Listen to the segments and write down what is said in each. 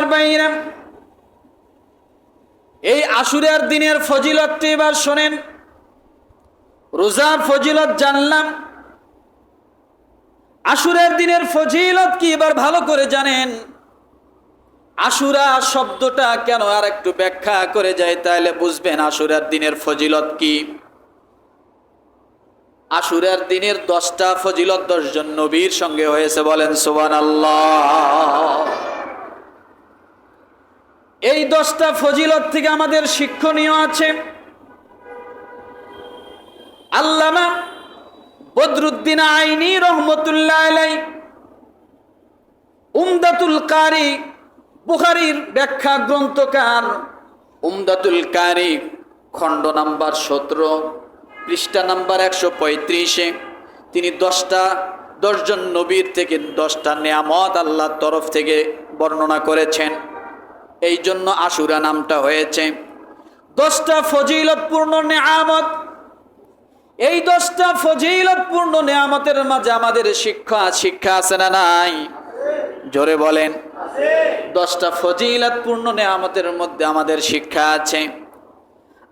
আমার ভাইরা, এই আশুরার দিনের ফজিলতটি এবার শোনেন। রোজার ফজিলত জানলাম, আশুরার দিনের ফজিলত কি এবার ভালো করে জানেন। আশুরা শব্দটা কেন আর একটু ব্যাখ্যা করে যায়, তাহলে বুঝবেন আশুরার দিনের ফজিলত কি। আশুরার দিনের 10টা ফজিলত 10 জন নবীর সঙ্গে হয়েছে, বলেন সুবহানাল্লাহ। এই 10টা ফজিলত থেকে আমাদের শিক্ষণীয় আছে। আল্লামা বদরুদ্দিন আইনি রহমতুল্লাহ আলাইহি উমদাতুল কারি, বুখারীর ব্যাখ্যা গ্রন্থকার, উমদাতুল কারি খণ্ড নাম্বার 17 পৃষ্ঠা নাম্বার 135-এ তিনি 10 জন নবীর থেকে 10টা নেয়ামত আল্লাহর তরফ থেকে বর্ণনা করেছেন। এই জন্য আশুরা নামটা হয়েছে। 10টা ফজিলতপূর্ণ নেয়ামত, এই 10টা ফজিলতপূর্ণ নেয়ামতের মাঝে আমাদের শিক্ষা আছে না নাই? জোরে বলেন। 10টা ফজিলতপূর্ণ নেয়ামতের মধ্যে আমাদের শিক্ষা আছে।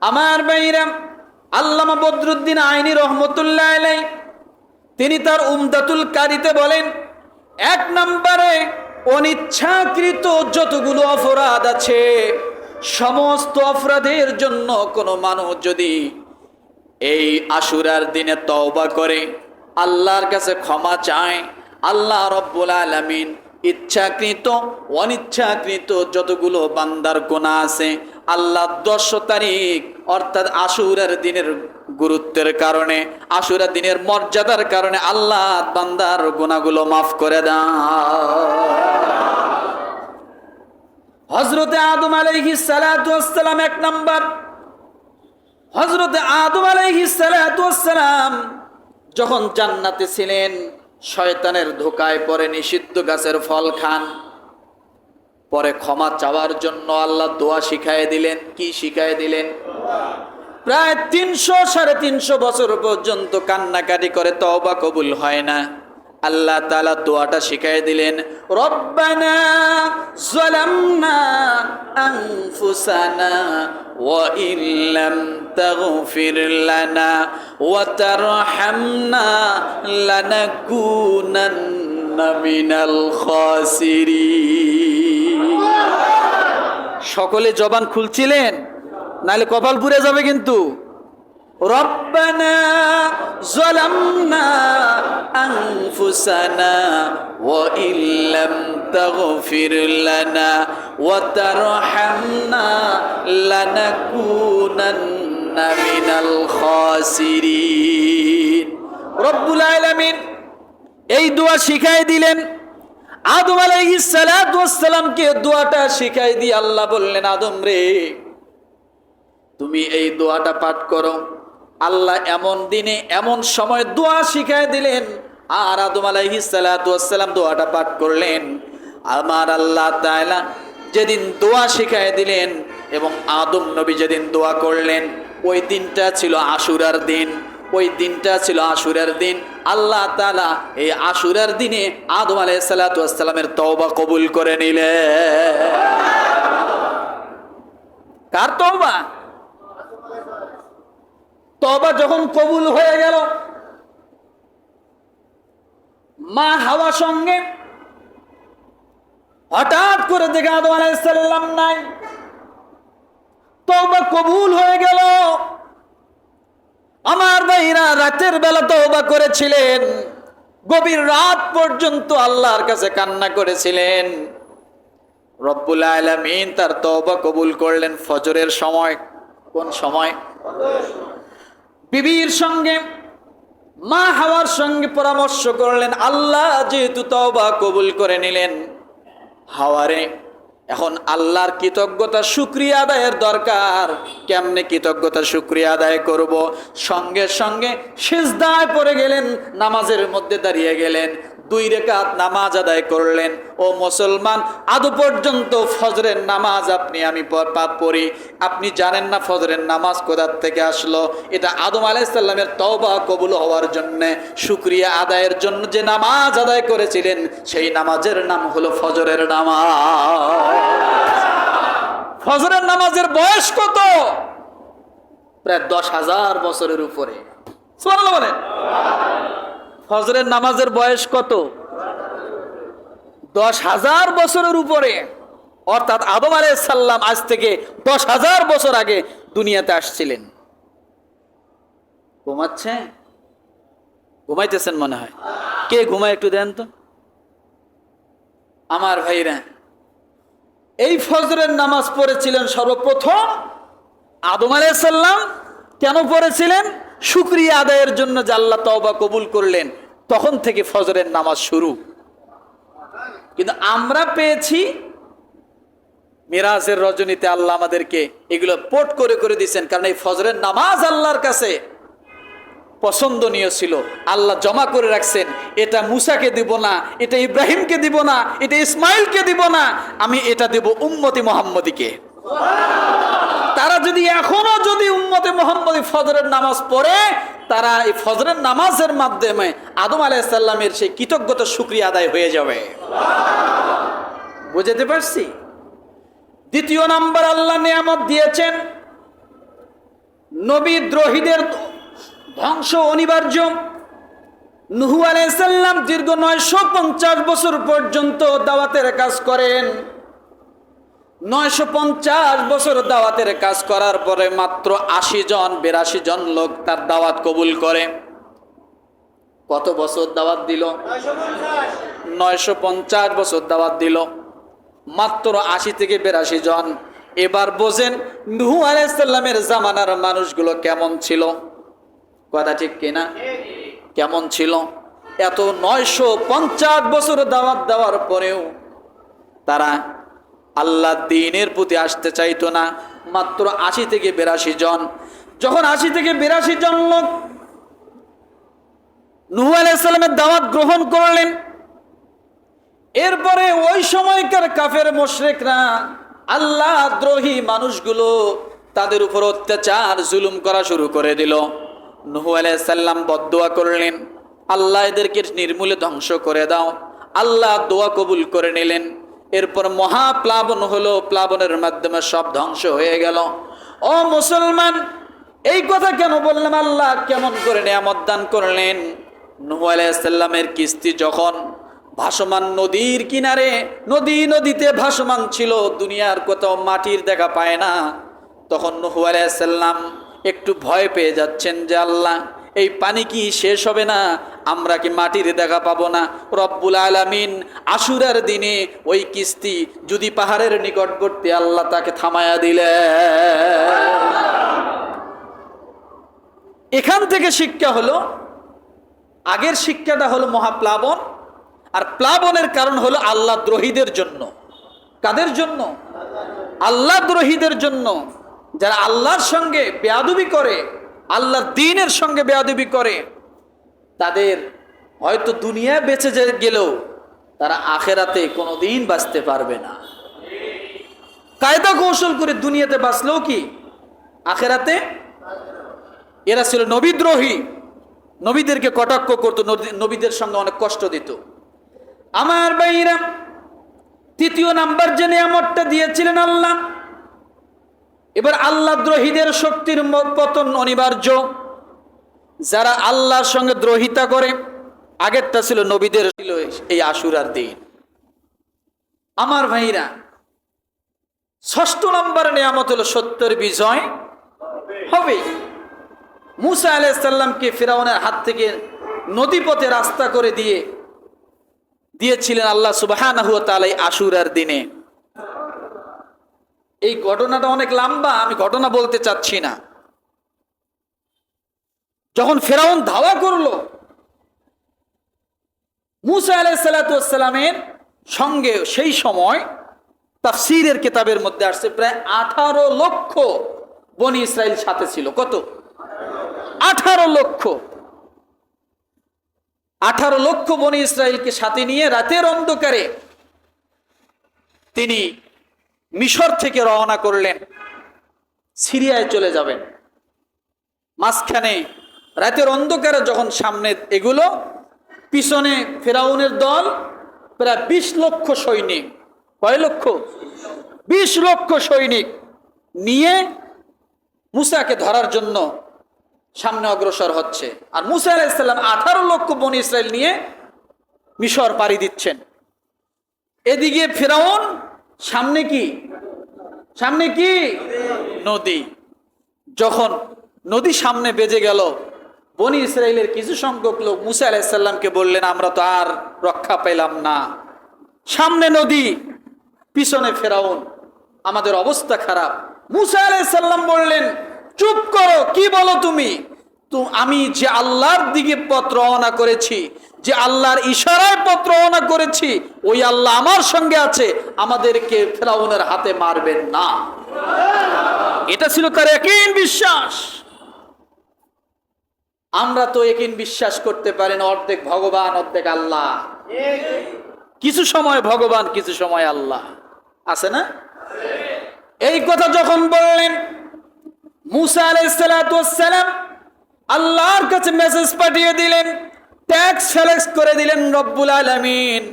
আমার ভাইরা, আল্লামা বদরুদ্দিন আইনি রহমতুল্লাহ আলাইহি তিনি তার উমদাতুল কারিতে বলেন, 1 নম্বরে অনিচ্ছাকৃত যতগুলো অপরাধ আছে, সমস্ত অপরাধের জন্য কোনো মানুষ যদি এই আশুরার দিনে তওবা করে, আল্লাহর কাছে ক্ষমা চায়, আল্লাহ রব্বুল আলামিন ইচ্ছাকৃত অনিচ্ছাকৃত যতগুলো বান্দার গুনাহ আছে, আল্লাহ 10 তারিখ অর্থাৎ আশুরার দিনের গুরুত্বের কারণে, আশুরার দিনের মর্যাদার কারণে আল্লাহ বান্দার গুনাহগুলো মাফ করে দেন। হযরতে আদম আলাইহিস সালাতু ওয়াস সালাম 1 নাম্বার। হযরতে আদম আলাইহিস সালাতু ওয়াস সালাম যখন জান্নাতে ছিলেন, শয়তানের ধোকায় পড়ে নিষিদ্ধ গাছের ফল খান। পরে ক্ষমা চাওয়ার জন্য আল্লাহ দোয়া শিখায় দিলেন। কি শিখায় দিলেন? প্রায় 300-350 বছর পর্যন্ত কান্নাকাটি করে তওবা কবুল হয় না। আল্লাহ তাআলা দোয়াটা শিখায় দিলেন, রব্বানা যালামনা আনফুসানা ওয়া ইল্লাম তাগফির লানা ওয়া তারহামনা লানাকুনান্না মিনাল খাসিরিন। সকলে জবান খুলছিলেন, নাহলে কপাল পুড়ে যাবে কিন্তু। রব্বানা যালামনা আনফুসানা ওয়া ইল্লাম তাগফির লানা ওয়া তারহামনা লানাকুনান্না মিনাল খাসিরিন। রব্বুল আলামিন এই দোয়া শিখাই দিলেন। আদম আলাইহিস সালাতু ওয়াস সালামকে দোয়াটা শিখাই দিয়ে আল্লাহ বললেন, আদম রে, তুমি এই দোয়াটা পাঠ করো। আল্লাহ এমন দিনে এমন সময় দোয়া শিখায় দিলেন, আর আদম আলাইহিস সালাতু ওয়াস সালাম দোয়াটা পাঠ করলেন। আমার আল্লাহ তাআলা যেদিন দোয়া শিখায় দিলেন এবং আদম নবী যেদিন দোয়া করলেন, ওই দিনটা ছিল আশুরার দিন। ওই দিনটা ছিল আশুরার দিন। আল্লাহ তাআলা এই আশুরার দিনে আদম আলাইহিস সালাতু ওয়াস সালামের তওবা কবুল করে নিলেন। কার তওবা? তওবা যখন কবুল হয়ে গেল, মা হাওয়া সঙ্গে হঠাৎ করে দেখে আদম আলাইহিস সালাম নাই। তওবা কবুল হয়ে গেল। আমার ভাইরা, রাতের বেলা তওবা করেছিলেন, গভীর রাত পর্যন্ত আল্লাহর কাছে কান্না করেছিলেন। রব্বুল আলামিন তার তওবা কবুল করলেন ফজরের সময়। কোন সময়? বিবির সঙ্গে, মা হাওয়ার সঙ্গে পরামর্শ করলেন। আল্লাহ যেহেতু তওবা কবুল করে নিলেন, হাওয়ারে এখন আল্লাহর কৃতজ্ঞতা শুকরিয়া আদায়ের দরকার। কেমনে কৃতজ্ঞতা শুকরিয়া আদায় করব? সঙ্গে সঙ্গে সিজদায় পড়ে গেলেন, নামাজের মধ্যে দাঁড়িয়ে গেলেন, 2 রাকাত নামাজ আদায় করলেন। ও মুসলমান, আদৌ পর্যন্ত ফজরের নামাজ আমি পড়ি। আপনি জানেন না ফজরের নামাজ কোথা থেকে আসলো? এটা আদম আলাইহিস সালামের তওবা কবুল হওয়ার জন্য, শুকরিয়া আদায়ের জন্য যে নামাজ আদায় করেছিলেন, সেই নামাজের নাম হলো ফজরের নামাজ। ফজরের নামাজের বয়স কত? প্রায় 10,000 বছরের উপরে। সুবহানাল্লাহ বলেন। ফজরের নামাজের বয়স কত? 10,000 বছরের উপরে। অর্থাৎ আদম আলাইহিস সালাম আজ থেকে 10,000 বছর আগে দুনিয়াতে আসছিলেন। ঘুমাচ্ছে? ঘুমাইতেছেন মনে হয়। কে ঘুমায় একটু দেন তো। আমার ভাইরা, এই ফজরের নামাজ পড়েছিলেন সর্বপ্রথম আদম আলাইহিস সালাম। কেন পড়েছিলেন? শুকরিয়া আদায়ের জন্য, যে আল্লাহ তওবা কবুল করলেন, তখন থেকে ফজরের নামাজ শুরু। কিন্তু আমরা পেয়েছি মিরাজের রজনীতে। আল্লাহ আমাদেরকে এগুলো পোট করে করে দিয়েছেন, কারণ এই ফজরের নামাজ আল্লাহর কাছে পছন্দনীয় ছিল। আল্লাহ জমা করে রাখছেন, এটা মুসাকে দিব না, এটা ইব্রাহিমকে দিব না, এটা ইসমাইলকে দিব না, আমি এটা দেব উম্মতি মুহাম্মদীকে। তারা যদি এখনো যদি উম্মতে মুহাম্মদী ফজরের নামাজ পড়ে, তারা এই ফজরের নামাজের মাধ্যমে আদম আলাইহিস সালামের সেই কৃতজ্ঞতা শুকরিয়া আদায় হয়ে যাবে। বুঝতে পারছি? দ্বিতীয় নাম্বার আল্লাহ নিয়ামত দিয়েছেন, নবী দ্রোহীদের ধ্বংস অনিবার্য। নূহ আলাইহিস সালাম দীর্ঘ 950 বছর পর্যন্ত দাওয়াতের কাজ করেন। 950 বছর দাওয়াতের কাজ করার পরে মাত্র 82 জন লোক তার দাওয়াত কবুল করে। কত বছর দাওয়াত দিল? 950 বছর দাওয়াত দিল, মাত্র 80 থেকে 82 জন। এবার বোঝেন নূহ আলাইহিস সালামের জামানার মানুষগুলো কেমন ছিল। কথা ঠিক কিনা? কেমন ছিল? এত 950 বছর দাওয়াত দেওয়ার পরেও তারা আল্লাহ দ্বীনের প্রতি আসতে চাইতো না। মাত্র 80 থেকে 82 জন। যখন 80 থেকে 82 জন লোক নূহ আলাইহিস সালামের দাওয়াত গ্রহণ করলেন, এরপরে ওই সময়কার কাফের মুশরিকরা, আল্লাহ দ্রোহী মানুষগুলো তাদের উপর অত্যাচার জুলুম করা শুরু করে দিল। নূহ আলাইহিস সালাম বদদুয়া করলেন, আল্লাহ এদেরকে নির্মূলে ধ্বংস করে দাও। আল্লাহ দোয়া কবুল করে নিলেন। এরপর মহাপ্লাবন হলো, প্লাবনের মাধ্যমে সব ধ্বংস হয়ে গেল। ও মুসলমান, এই কথা কেন বললাম? আল্লাহ কেমন করে নিয়ামত দান করলেন। নূহ আলাইহিস সালামের কিস্তি যখন ভাসমান নদীর কিনারে, নদীতে ভাসমান ছিল, দুনিয়ার কোথাও মাটির দেখা পায় না, তখন নূহ আলাইহিস সালাম একটু ভয় পেয়ে যাচ্ছেন যে আল্লাহ, এই পানি কি শেষ হবে না? আমরা কি মাটির দেখা পাবো না? রব্বুল আলামিন আশুরার দিনে ওই কিস্তি যদি পাহাড়ের নিকটবর্তী, আল্লাহ তাকে থামায়া দিলেন। এখান থেকে শিক্ষা হলো, আগের শিক্ষাটা হলো মহাপ্লাবন, আর প্লাবনের কারণ হলো আল্লাহ দ্রোহীদের জন্য। কাদের জন্য? আল্লাহ দ্রোহীদের জন্য। যারা আল্লাহর সঙ্গে বেয়াদবি করে, আল্লাহর দ্বীনের সঙ্গে বেয়াদবি করে, তাদের হয়তো দুনিয়া বেঁচে গেলেও তারা আখেরাতে কোনোদিন বাঁচতে পারবে না। কায়দা কৌশল করে দুনিয়াতে বাঁচলেও কি আখেরাতে? এরা ছিল নবীদ্রোহী, নবীদেরকে কটাক্ষ করতো, নবীদের সঙ্গে অনেক কষ্ট দিত। আমার ভাইরা, তৃতীয় নাম্বার যে নিয়ামতটা দিয়েছিলেন আল্লাহ, এবার আল্লাহ দ্রোহীদের শক্তির পতন অনিবার্য। যারা আল্লাহর সঙ্গে দ্রোহিতা করে, আগেরটা ছিল নবীদের, ছিল এই আশুরার দিন। আমার ভাইরা, ষষ্ঠ নম্বর নিয়ামত হলো সত্যের বিজয় হবে। মুসা আলাইহিস সালামকে ফিরাউনের হাত থেকে নদীপথে রাস্তা করে দিয়েছিলেন আল্লাহ সুবহানাহু ওয়া তাআলা আশুরার দিনে। এই ঘটনাটা অনেক লম্বা, আমি ঘটনা বলতে চাচ্ছি না। যখন ফিরাউন ধাওয়া করলো, মুসা আলাইহিস সালাতু ওয়াস সালামের সঙ্গে সেই সময় তাফসীরের কিতাবের মধ্যে আসছে প্রায় 18 লক্ষ বনি ইসরাইল সাথে ছিল। কত? 18 লক্ষ। 18 লক্ষ বনি ইসরাইলকে সাথে নিয়ে রাতের অন্ধকারে তিনি মিশর থেকে রওনা করলেন, সিরিয়ায় চলে যাবেন। মাঝখানে রাতের অন্ধকারে যখন সামনে এগুলো, পিছনে ফেরাউনের দল প্রায় 20 লক্ষ সৈনিক। কয় লক্ষ? 20 লক্ষ সৈনিক। নিয়ে মুসাকে ধরার জন্য সামনে অগ্রসর হচ্ছে। আর মুসা আলাইহিস সালাম 18 লক্ষ বনী ইসরাইল নিয়ে মিশর পাড়ি দিচ্ছেন। এদিকে ফিরআউন, সামনে কি নদী। যখন নদী সামনে বেজে গেল, বনী ইসরাইলের কিছু সংখ্যক লোক মুসা আলাইহিস সালামকে বললেন, আমরা তো আর রক্ষা পেলাম না, সামনে নদী, পিছনে ফিরআউন, আমাদের অবস্থা খারাপ। মুসা আলাইহিস সালাম বললেন, চুপ করো, কি বলো তুমি? আমি যে আল্লাহর দিকে পথ রওনা করেছি, যে আল্লাহর ইশারায় পথ রওনা করেছি, ওই আল্লাহ আমার সঙ্গে আছে, আমাদেরকে ফিরআউনের হাতে মারবেন না। এটা ছিল তার ইয়াকিন, বিশ্বাস। আমরা তো ইয়াকিন বিশ্বাস করতে পারি না, অর্ধেক ভগবান অর্ধেক আল্লাহ, কিছু সময় ভগবান কিছু সময় আল্লাহ, আছে না? এই কথা যখন বললেন, মুসা আলাইহিস সালাতু ওয়াস সালাম আল্লাহর কাছে মেসেজ পাঠিয়ে দিলেন, ট্যাক্স ফ্যালেক্স করে দিলেন রব্বুল আলামিন।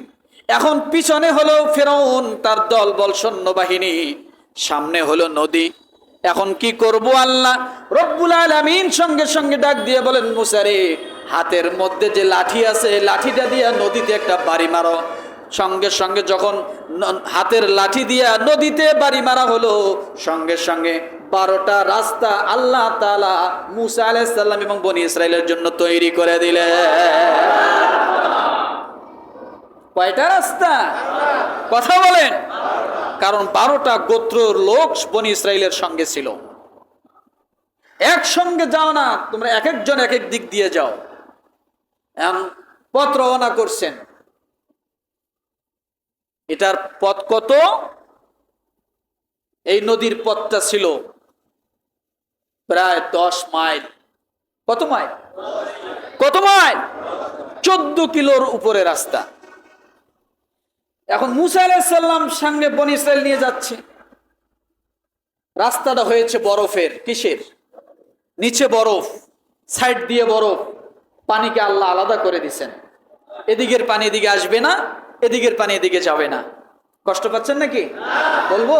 এখন পিছনে হলো ফিরআউন, তার দলবল সৈন্যবাহিনী, সামনে হলো নদী। এখন কি করব আল্লাহ? রব্বুল আলামিন সঙ্গে সঙ্গে ডাক দিয়ে বলেন, মুসা রে, হাতের মধ্যে যে লাঠি আছে, লাঠিটা দিয়ে নদীতে একটা বাড়ি মারো। সঙ্গে সঙ্গে যখন হাতের লাঠি দিয়া নদীতে বাড়ি মারা হলো, সঙ্গে সঙ্গে 12টা রাস্তা আল্লাহ তাআলা মুসা আলাইহিস সালাম এবং বনী ইসরাইলের জন্য তৈরি করে দিলেন। কয়টা রাস্তা? কথা বলেন। কারণ 12টা গোত্রের লোক বনী ইসরাইলের সঙ্গে ছিল। একসঙ্গে যাও না তোমরা, এক একজন এক এক দিক দিয়ে যাও। পথ রওনা করছেন। এটার পথ কত? এই নদীর পথটা ছিল প্রায় 10 মাইল। কত মাইল? 14 কিলোর উপরে রাস্তা। এখন মুসা আলাইহিস সালাম সঙ্গে বনী ইসরাইল নিয়ে যাচ্ছে। রাস্তাটা হয়েছে বরফের। কিসের? নিচে বরফ, সাইড দিয়ে বরফ, পানিকে আল্লাহ আলাদা করে দিয়েছেন। এদিকের পানি এদিকে আসবে না, এদিকের পানি এদিকে যাবে না। কষ্ট পাচ্ছেন নাকি? বলবো,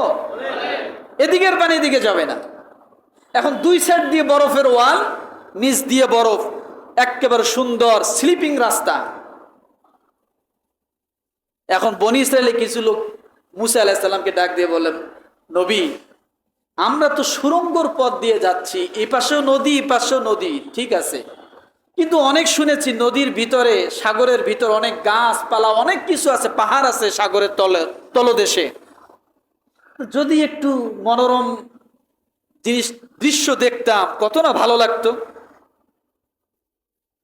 এদিকের পানি এদিকে যাবে না। এখন দুই সাইড দিয়ে বরফের ওয়াল, নিচ দিয়ে বরফ, একেবারে সুন্দর স্লিপিং রাস্তা। এখন বনী ইসরায়েলে কিছু লোক মুসা আলাইহিস সালামকে ডাক দিয়ে বললেন, নবী, আমরা তো সুড়ঙ্গর পথ দিয়ে যাচ্ছি, এই পাশেও নদী, এই পাশেও নদী, ঠিক আছে, কিন্তু অনেক শুনেছি নদীর ভিতরে, সাগরের ভিতর অনেক গাছপালা, অনেক কিছু আছে, পাহাড় আছে সাগরের তলদেশে। যদি একটু মনোরম দৃশ্য দেখতাম কত না ভালো লাগতো।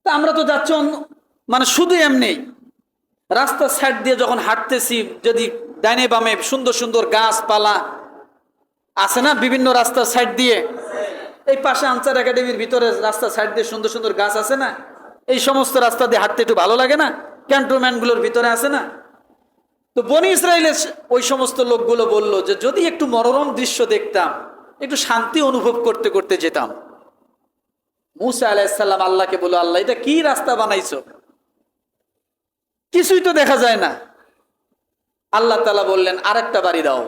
তা আমরা তো যাচ্ছি মানে শুধু এমনি রাস্তার সাইড দিয়ে যখন হাঁটতেছি, যদি ডাইনে বামে সুন্দর সুন্দর গাছপালা আছে না বিভিন্ন রাস্তার সাইড দিয়ে, এই পাশে আনসার একাডেমির ভিতরে রাস্তার সাইড দিয়ে সুন্দর সুন্দর গাছ আছে না, এই সমস্ত রাস্তা দিয়ে হাঁটতে একটু ভালো লাগে না? ক্যান্টনমেন্টগুলোর ভিতরে আছে না? তো বনী ইসরাইলের ওই সমস্ত লোকগুলো বলল যে যদি একটু মনোরম দৃশ্য দেখতাম, একটু শান্তি অনুভব করতে করতে যেতাম। মুসা আলাইহিস সালাম আল্লাহকে বলল, আল্লাহ, এটা কি রাস্তা বানাইছো? কিছুই তো দেখা যায় না। আল্লাহ তাআলা বললেন, আরেকটা বাড়ি দাও।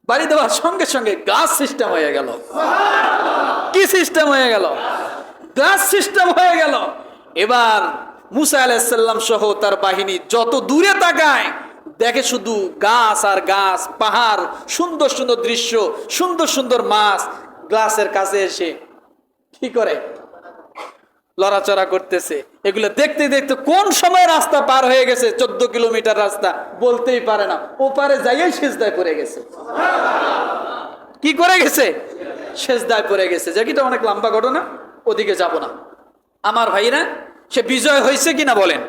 বাড়ি দেওয়ার সঙ্গে সঙ্গে গাছ সিস্টেম হয়ে গেল। কি সিস্টেম হয়ে গেল? গাছ সিস্টেম হয়ে গেল। এবার মুসা আলাইহিস সালাম সহ তার বাহিনী যত দূরে তাকায় দেখে শুধু গাছ আর গাছ, পাহাড়, সুন্দর সুন্দর দৃশ্য, সুন্দর সুন্দর মাছ গ্লাসের কাছে এসে কি করে? লড়াচড়া করতেছে। এগুলো দেখতে দেখতে কোন সময় রাস্তা পার হয়ে গেছে, 14 কিলোমিটার রাস্তা বলতেই পারে না, ওপারে যাইয়াই সেজদায় পড়ে গেছে। কি করে গেছে? সেজদায় পড়ে গেছে। যেটা অনেক লম্বা ঘটনা, ওদিকে যাব না। আমার ভাইরা, সে বিজয় হয়েছে কিনা বলেন?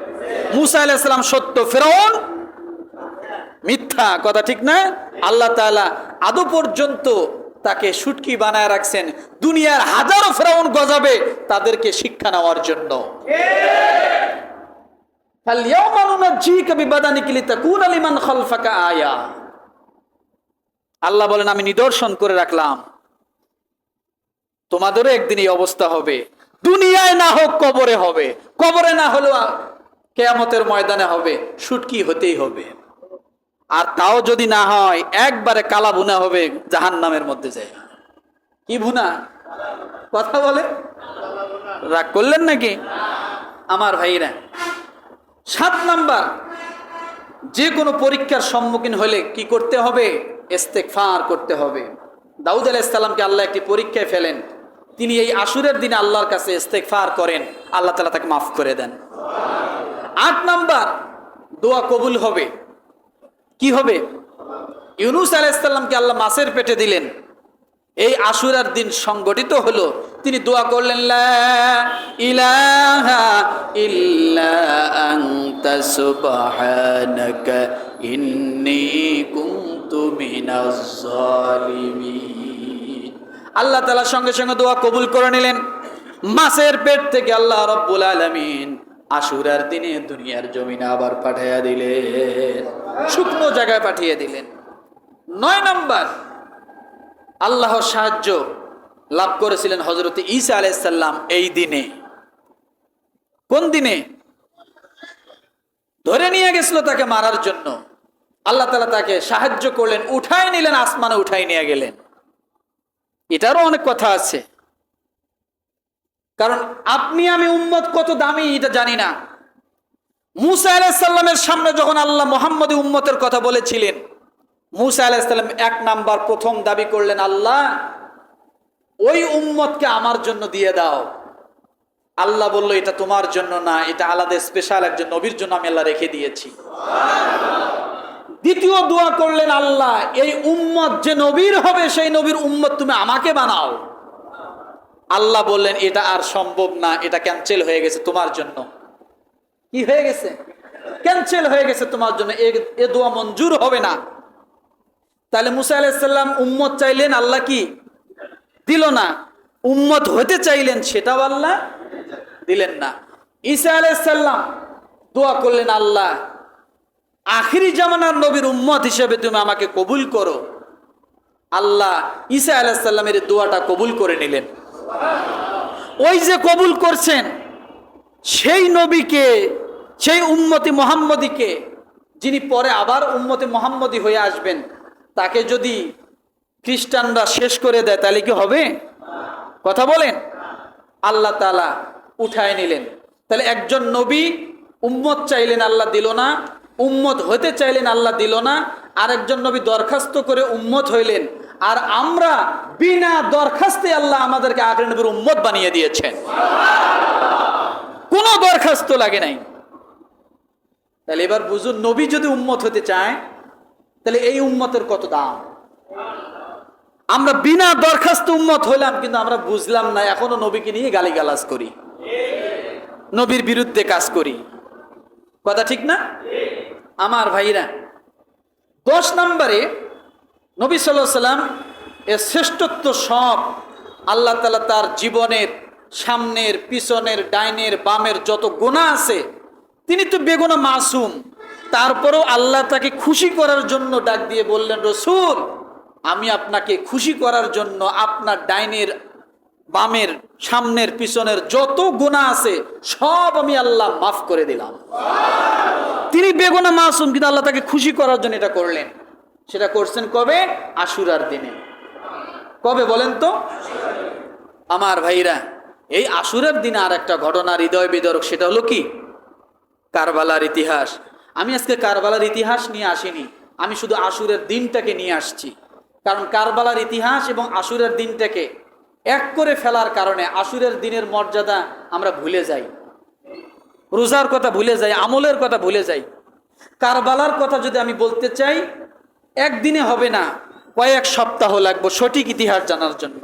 মুসা আলাইহিস সালাম সত্য, ফিরআউন মিথ্যা, কথা ঠিক না? আল্লাহ তাআলা আদৌ পর্যন্ত তাকে শুটকি বানায় রাখছেন, দুনিয়ার হাজারো ফিরআউন গজাবে তাদেরকে শিক্ষা নেওয়ার জন্য। ফালইয়াউমা নুনাজ্জিকা বিবাদানিকা লিতাকুনা লিমান খালফাকা আয়া। আল্লাহ বলেন, আমি নিদর্শন করে রাখলাম, তোমাদেরও একদিন এই অবস্থা হবে। দুনিয়ায় না হোক কবরে হবে, কবরে না হলেও কিয়ামতের ময়দানে হবে, শুটকি হতেই হবে। আর তাও যদি না হয় একবারে কালা বুনা হবে, জাহান্নামের মধ্যে যায়। কি ভুনা? কথা বলে, রাগ করলেন নাকি আমার ভাইরা? 7 নাম্বার, যে কোনো পরীক্ষার সম্মুখীন হলে কি করতে হবে? ইস্তেগফার করতে হবে। দাউদ আলাইহিস সালামকে আল্লাহ একটি পরীক্ষায় ফেলেন, তিনি এই আশুরের দিনে আল্লাহর কাছে ইস্তেগফার করেন, আল্লাহ তাআলা তাকে মাফ করে দেন। 8 নাম্বার, দোয়া কবুল হবে। কি হবে? ইউনূস আলাইহিস সালামকে আল্লাহ মাছের পেটে দিলেন, এই আশুরার দিন সংগঠিত হলো, তিনি দোয়া করলেন, লা ইলাহা ইল্লা আনতা সুবহানাকা ইন্নী কুনতু মিনাজ জালিমিন। আল্লাহ তাআলা সঙ্গে সঙ্গে দোয়া কবুল করে নিলেন। মাছের পেট থেকে আল্লাহ রাব্বুল আলামিন আশুরার দিনে দুনিয়ার জমিনে আবার পাঠিয়ে দিলেন, শুকনো জায়গায় পাঠিয়ে দিলেন। 9 নাম্বার, আল্লাহর সাহায্য লাভ করেছিলেন হযরত ঈসা আলাইহিস সালাম এই দিনে। কোন দিনে? ধরে নিয়ে গেছিল তাকে মারার জন্য, আল্লাহ তাআলা তাকে সাহায্য করলেন, উঠায় নিলেন, আসমানে উঠায় নিয়ে গেলেন। এটারও অনেক কথা আছে, কারণ আপনি আমি উম্মত কত দামি এটা জানি না। মূসা আলাইহিস সালামের সামনে যখন আল্লাহ মুহাম্মদী উম্মতের কথা বলেছিলেন, মূসা আলাইহিস সালাম 1 নাম্বার প্রথম দাবি করলেন, আল্লাহ ওই উম্মতকে আমার জন্য দিয়ে দাও। আল্লাহ বলল, এটা তোমার জন্য না, এটা আলাদা স্পেশাল একজন নবীর জন্য আমি আল্লাহ রেখে দিয়েছি। দ্বিতীয় দোয়া করলেন, আল্লাহ এই উম্মত যে নবীর হবে সেই নবীর উম্মত তুমি আমাকে বানাও। আল্লাহ বললেন, এটা আর সম্ভব না, এটা ক্যান্সেল হয়ে গেছে তোমার জন্য। কি হয়ে গেছে? ক্যান্সেল হয়ে গেছে তোমার জন্য, এ দোয়া মঞ্জুর হবে না। তাহলে মূসা আলাইহিস সালাম উম্মত চাইলেন, আল্লাহ কি দিল না? উম্মত হতে চাইলেন, সেটাও আল্লাহ দিলেন না। ঈসা আলাইহিস সালাম দোয়া করলেন, আল্লাহ আখিরি জামানার নবীর উম্মত হিসেবে তুমি আমাকে কবুল করো। আল্লাহ ঈসা আলাইহিস সালামের দোয়াটা কবুল করে নিলেন। ওই যে কবুল করছেন সেই নবীকে, সেই উম্মতি মুহাম্মদীকে, যিনি পরে আবার উম্মতি মুহাম্মদী হয়ে আসবেন, তাকে যদি খ্রিস্টানরা শেষ করে দেয় তাহলে কি হবে? কথা বলেন। আল্লাহ তাআলা উঠায় নিলেন। তাহলে একজন নবী উম্মত চাইলেন, আল্লাহ দিল না। উম্মত হতে চাইলেন, আল্লাহ দিল না। আর একজন নবী দরখাস্ত করে উম্মত হইলেন, আর আমরা বিনা দরখাস্তে আল্লাহ আমাদেরকে আখির নবীর উম্মত বানিয়ে দিয়েছেন, কোনো দরখাস্ত লাগে নাই। তাহলে এবার বুঝুন, নবী যদি উম্মত হতে চায় তাহলে এই উম্মতের কত দাম। আমরা বিনা দরখাস্ত উম্মত হইলাম, কিন্তু আমরা বুঝলাম না, এখনো নবীকে নিয়ে গালিগালাজ করি, নবীর বিরুদ্ধে কাজ করি। কথা ঠিক না আমার ভাইরা? 10 নম্বরে নবী সাল্লাল্লাহু আলাইহি সাল্লাম এর শ্রেষ্ঠত্ব সব আল্লাহ তাআলা তার জীবনের সামনের, পিছনের, ডাইনের, বামের যত গুনাহ আছে, তিনি তো বেগুনাহ মাসুম। তারপরেও আল্লাহ তাকে খুশি করার জন্য ডাক দিয়ে বললেন, রাসূল আমি আপনাকে খুশি করার জন্য আপনার ডাইনের, বামের, সামনের, পিছনের যত গুনাহ আছে সব আমি আল্লাহ মাফ করে দিলাম। তিনি বেগুনাহ মাসুম, কিন্তু আল্লাহ তাকে খুশি করার জন্য এটা করলেন। সেটা করছেন কবে? আশুরার দিনে। কবে বলেন তো আমার ভাইরা? এই আশুরার দিনে আর একটা ঘটনা হৃদয় বিদারক, সেটা হলো কি? কারবালার ইতিহাস। আমি আজকে কারবালার ইতিহাস নিয়ে আসিনি, আমি শুধু আশুরের দিনটাকে নিয়ে আসছি। কারণ কারবালার ইতিহাস এবং আশুরের দিনটাকে এক করে ফেলার কারণে আশুরের দিনের মর্যাদা আমরা ভুলে যাই, রোজার কথা ভুলে যাই, আমলের কথা ভুলে যাই। কারবালার কথা যদি আমি বলতে চাই, একদিনে হবে না, কয়েক সপ্তাহ লাগবে সঠিক ইতিহাস জানার জন্য।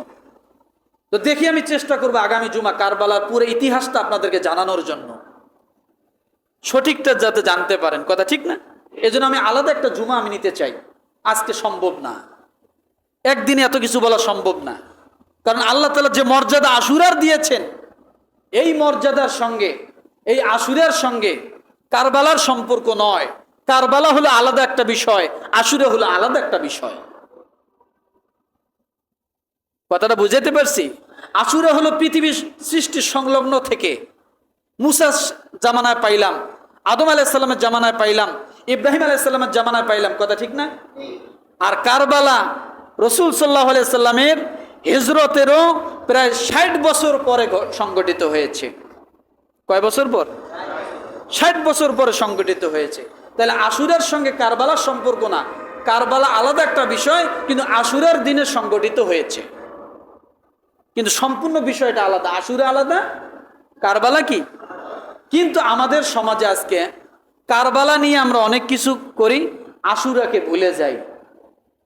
তো দেখি আমি চেষ্টা করবো আগামী জুমা কারবালার পুরো ইতিহাসটা আপনাদেরকে জানানোর জন্য, সঠিকটা যাতে জানতে পারেন। কথা ঠিক না? এজন্য আমি আলাদা একটা জুমা আমি নিতে চাই। আজকে সম্ভব না, একদিনে এত কিছু বলা সম্ভব না। কারণ আল্লাহ তাআলা যে মর্যাদা আশুরার দিয়েছেন, এই মর্যাদার সঙ্গে এই আশুরার সঙ্গে কারবালার সম্পর্ক নয়। কারবালা হলো আলাদা একটা বিষয়, আশুরা হলো আলাদা একটা বিষয়। কথাটা বুঝাতে পারছি? আশুরা হলো পৃথিবীর সৃষ্টির সংলগ্ন থেকে মুসার জামানায় পাইলাম, আদম আলাইহিস সালামের জামানায় পাইলাম, ইব্রাহিম আলাইহিস সালামের জামানায় পাইলাম। কথা ঠিক না? আর কারবালা রাসূল সাল্লাল্লাহু আলাইহি সাল্লামের হিজরতেরও প্রায় ৬০ বছর পরে সংগঠিত হয়েছে। কয় বছর পর? ৬০ বছর পরে সংগঠিত হয়েছে। তাহলে আশুরার সঙ্গে কারবালার সম্পর্ক না, কারবালা আলাদা একটা বিষয়, কিন্তু আশুরার দিনে সংগঠিত হয়েছে, কিন্তু সম্পূর্ণ বিষয়টা আলাদা। আশুরা আলাদা, কারবালা কি? কিন্তু আমাদের সমাজে আজকে কারবালা নিয়ে আমরা অনেক কিছু করি, আশুরাকে ভুলে যাই।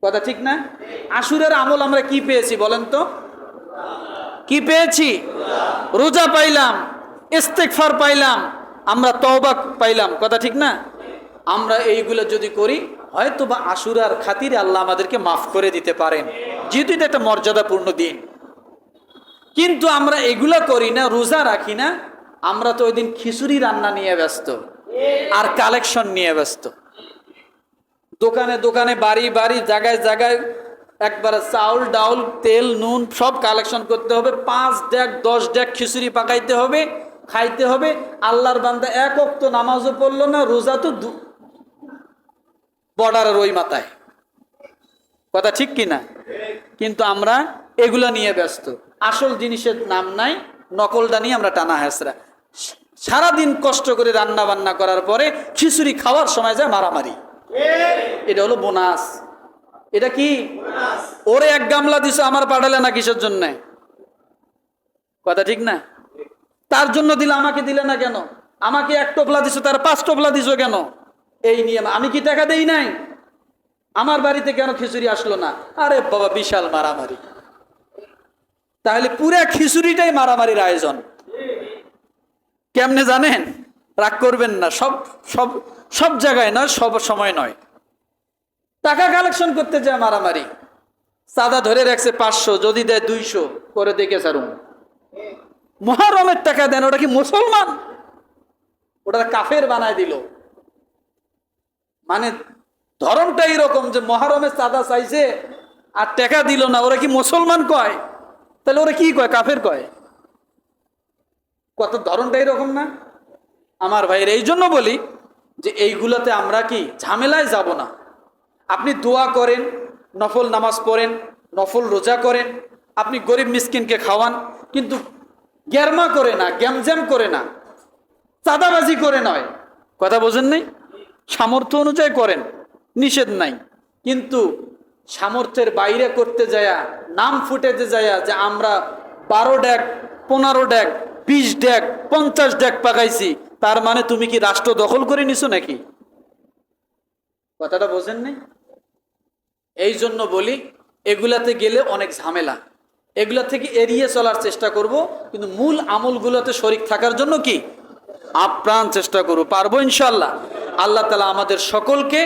কথা ঠিক না? আশুরার আমল আমরা কি পেয়েছি বলেন তো? কি পেয়েছি? রোজা পাইলাম, ইস্তেগফার পাইলাম, আমরা তওবা পাইলাম। কথা ঠিক না? আমরা এইগুলো যদি করি, হয়তো বা আশুরার খাতিরে আল্লাহ আমাদেরকে মাফ করে দিতে পারেন, যেহেতু এটা একটা মর্যাদাপূর্ণ দিন। কিন্তু আমরা এগুলা করি না, রোজা রাখি না, আমরা তো ওই দিন খিচুড়ি রান্না নিয়ে ব্যস্ত আর কালেকশন নিয়ে ব্যস্ত। দোকানে দোকানে, বাড়ি বাড়ি, জায়গায় জায়গায় একবার চাউল ডাউল তেল নুন সব কালেকশন করতে হবে। 5 ডেক 10 ডেক খিচুড়ি পাকাইতে হবে, খাইতে হবে। আল্লাহর বান্দা এক ওয়াক্ত নামাজও পড়লো না, রোজা তো বর্ডারের ওই মাথায়। কথা ঠিক কিনা? কিন্তু আমরা এগুলা নিয়ে ব্যস্ত, আসল জিনিসের নাম নাই, নকলটা নিয়ে আমরা টানা হেসরা। সারাদিন কষ্ট করে রান্না বান্না করার পরে খিচুড়ি খাওয়ার সময় যায় মারামারি। এটা হলো বোনাস। এটা কি? ওরে 1 গামলা দিছো, আমার পাঠালে না কিসের জন্য? কথা ঠিক না? তার জন্য দিলে, আমাকে দিলে না কেন? আমাকে 1 টোপলা দিছো, তার 5 টোপলা দিছো কেন? এই নিয়ে আমি কি টাকা দেই নাই? আমার বাড়িতে কেন খিচুড়ি আসলো না? আরে বাবা, বিশাল মারামারি। তাহলে পুরা খিচুড়িটাই মারামারির আয়োজন। কেমনে জানেন? রাগ করবেন না, সব সব সব জায়গায় নয়, সব সময় নয়। টাকা কালেকশন করতে যায় মারামারি। চাঁদা ধরে রাখছে 500, যদি দেয় 200 করে দেখে সারুন। মুহররমের টাকা দেন, ওটা কি মুসলমান? ওটা কাফের বানায় দিল। মানে ধরনটা এরকম যে মুহররমের চাঁদা চাইছে আর টাকা দিল না, ওরা কি মুসলমান কয়? তাহলে ওরা কি কয়? কাফের কয়। কত ধরনটা এরকম না আমার ভাইয়ের? এই জন্য বলি যে এইগুলোতে আমরা কি ঝামেলায় যাব না। আপনি দোয়া করেন, নফল নামাজ পড়েন, নফল রোজা করেন, আপনি গরিব মিসকিনকে খাওয়ান, কিন্তু গ্যারমা করে না, গ্যামজ্যাম করে না, চাঁদাবাজি করে নয়। কথা বোঝেন নাই? সামর্থ্য অনুযায়ী করেন, নিষেধ নাই। কিন্তু সামর্থ্যের বাইরে করতে যায়া, নাম ফুটেতে যায়া যে আমরা 12 ডেক 15 ডেক 20 ডেক 50 ডেক পাকাইছি, তার মানে তুমি কি রাষ্ট্র দখল করে নিছো নাকি? কথাটা বোঝেন নাই? এই জন্য বলি এগুলাতে গেলে অনেক ঝামেলা, এগুলা থেকে এড়িয়ে চলার চেষ্টা করব, কিন্তু মূল আমলগুলোতে শরীক থাকার জন্য কি আপ্রাণ চেষ্টা করব। পারবো ইনশাআল্লাহ। আল্লাহ তাআলা আমাদের সকলকে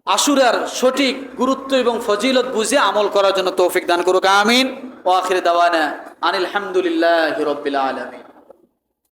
আশুরার সঠিক গুরুত্ব এবং ফজিলত বুঝে আমল করার জন্য তৌফিক দান করুক। আমিন। ওয়া আখির দাওয়ানা আনিল হামদুলিল্লাহি রাব্বিল আলামিন।